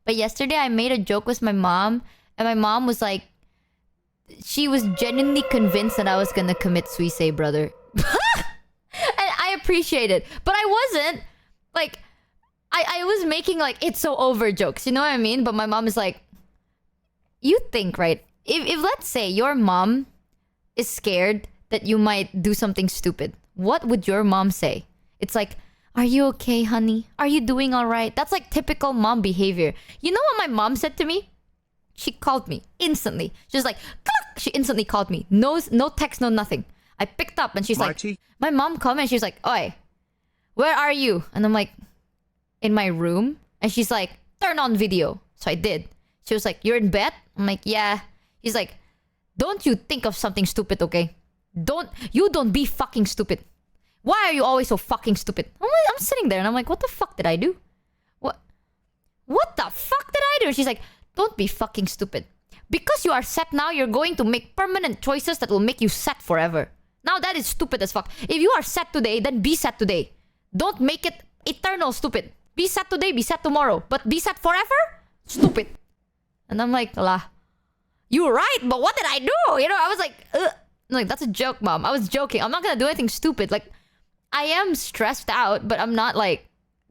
But yesterday I made a joke with my mom, and my mom was like, she was genuinely convinced that I was gonna commit suicide, brother. And I appreciate it. But I wasn't. Like, I was making like it's so over jokes, you know what I mean? But my mom is like, you think, right? If let's say your mom is scared that you might do something stupid, what would your mom say? It's like, are you okay, honey? Are you doing all right? That's like typical mom behavior. You know what my mom said to me? She called me instantly. She was like, "Cluck!" She instantly called me. No text, no nothing. I picked up and she's Michi? like, my mom called me and she's like, oi, where are you? And I'm like, in my room. And she's like, turn on video. So I did. She was like, you're in bed? I'm like, yeah. He's like, don't you think of something stupid, okay? Don't be fucking stupid. Why are you always so fucking stupid? I'm sitting there and I'm like, what the fuck did I do? What the fuck did I do? And she's like, don't be fucking stupid. Because you are sad now, you're going to make permanent choices that will make you sad forever. Now that is stupid as fuck. If you are sad today, then be sad today. Don't make it eternal stupid. Be sad today, be sad tomorrow. But be sad forever? Stupid. And I'm like, lah. You're right, but what did I do? You know, I was like, ugh. I'm like, that's a joke, mom. I was joking. I'm not gonna do anything stupid. Like, I am stressed out, but I'm not like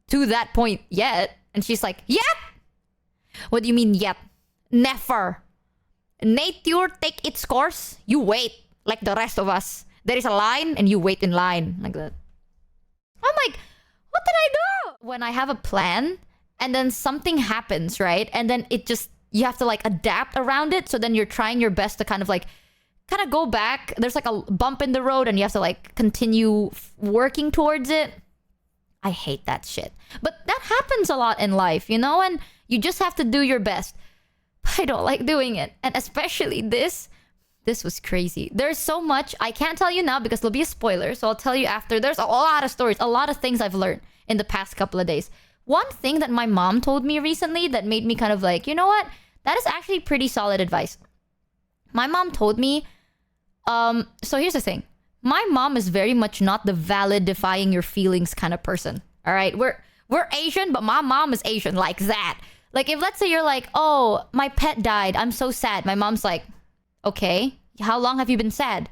to that point yet. And she's like, yet? What do you mean yet? Never. Nature take its course. You wait like the rest of us. There is a line and you wait in line. Like that. I'm like, what did I do? When I have a plan and then something happens, right? And then it just, you have to like adapt around it. So then you're trying your best to kind of go back. There's like a bump in the road and you have to like continue working towards it. I hate that shit. But that happens a lot in life, you know? And you just have to do your best. But I don't like doing it. And especially this was crazy. There's so much. I can't tell you now because there'll be a spoiler. So I'll tell you after. There's a lot of stories, a lot of things I've learned in the past couple of days. One thing that my mom told me recently that made me kind of like, you know what? That is actually pretty solid advice. My mom told me, so here's the thing. My mom is very much not the valid defying your feelings kind of person. All right? We're Asian, but my mom is Asian like that. Like if let's say you're like, oh, my pet died. I'm so sad. My mom's like, okay, how long have you been sad?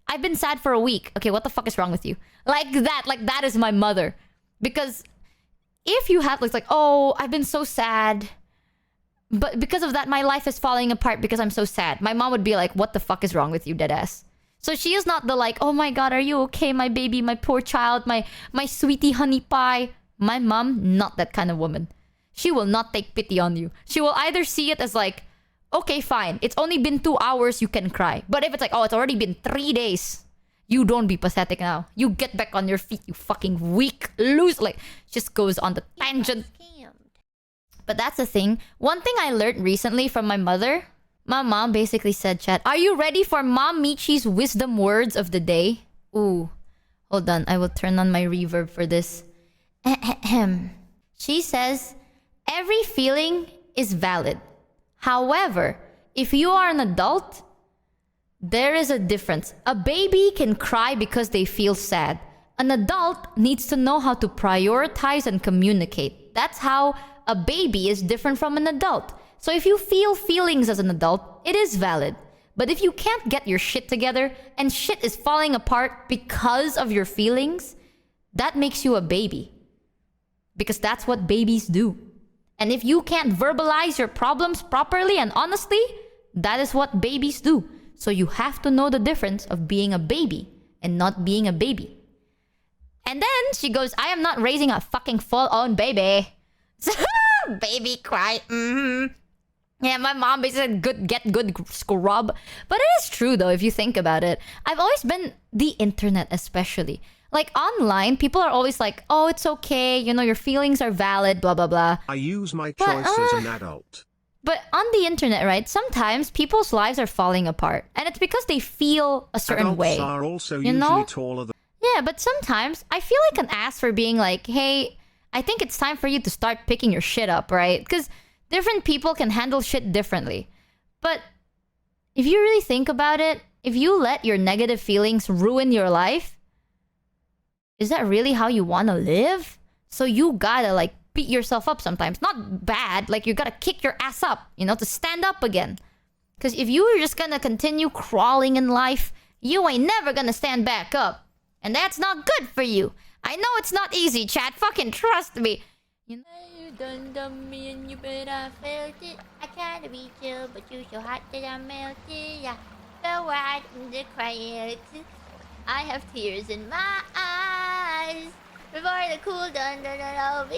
I've been sad for a week. Okay, what the fuck is wrong with you? Like that is my mother. Because if you have like, oh, I've been so sad, but because of that, my life is falling apart because I'm so sad. My mom would be like, what the fuck is wrong with you, deadass? So she is not the like, oh my god, are you okay, my baby, my poor child, my sweetie honey pie. My mom, not that kind of woman. She will not take pity on you. She will either see it as like, okay, fine. It's only been 2 hours, you can cry. But if it's like, oh, it's already been 3 days. You don't be pathetic now. You get back on your feet, you fucking weak loose. Like, just goes on the tangent. But that's the thing. One thing I learned recently from my mother. My mom basically said, chat, are you ready for Mom Michi's wisdom words of the day? Ooh. Hold on. I will turn on my reverb for this. She says, every feeling is valid. However, if you are an adult, there is a difference. A baby can cry because they feel sad. An adult needs to know how to prioritize and communicate. That's how a baby is different from an adult. So if you feel feelings as an adult, it is valid. But if you can't get your shit together and shit is falling apart because of your feelings, that makes you a baby. Because that's what babies do. And if you can't verbalize your problems properly and honestly, that is what babies do. So you have to know the difference of being a baby and not being a baby. And then she goes, I am not raising a fucking full-on baby. Baby cry. Yeah, my mom basically said, get good scrub. But it is true though, if you think about it. I've always been the internet especially. Like online, people are always like, oh, it's okay. You know, your feelings are valid, blah, blah, blah. I use my choice as an adult. But on the internet, right, sometimes people's lives are falling apart. And it's because they feel a certain Adults way. Are also you usually know? taller than... Yeah, but sometimes I feel like an ass for being like, hey, I think it's time for you to start picking your shit up, right? Because different people can handle shit differently. But if you really think about it, if you let your negative feelings ruin your life, is that really how you want to live? So you gotta like beat yourself up sometimes. Not bad, like you gotta kick your ass up, you know, to stand up again. Because if you were just gonna continue crawling in life, you ain't never gonna stand back up. And that's not good for you. I know it's not easy, chat. Fucking trust me. You know, you done me and you bet I felt it. I tried to be chill, but you so hot that I melted. Yeah, fell right in the quiet. I have tears in my eyes before the cool done over.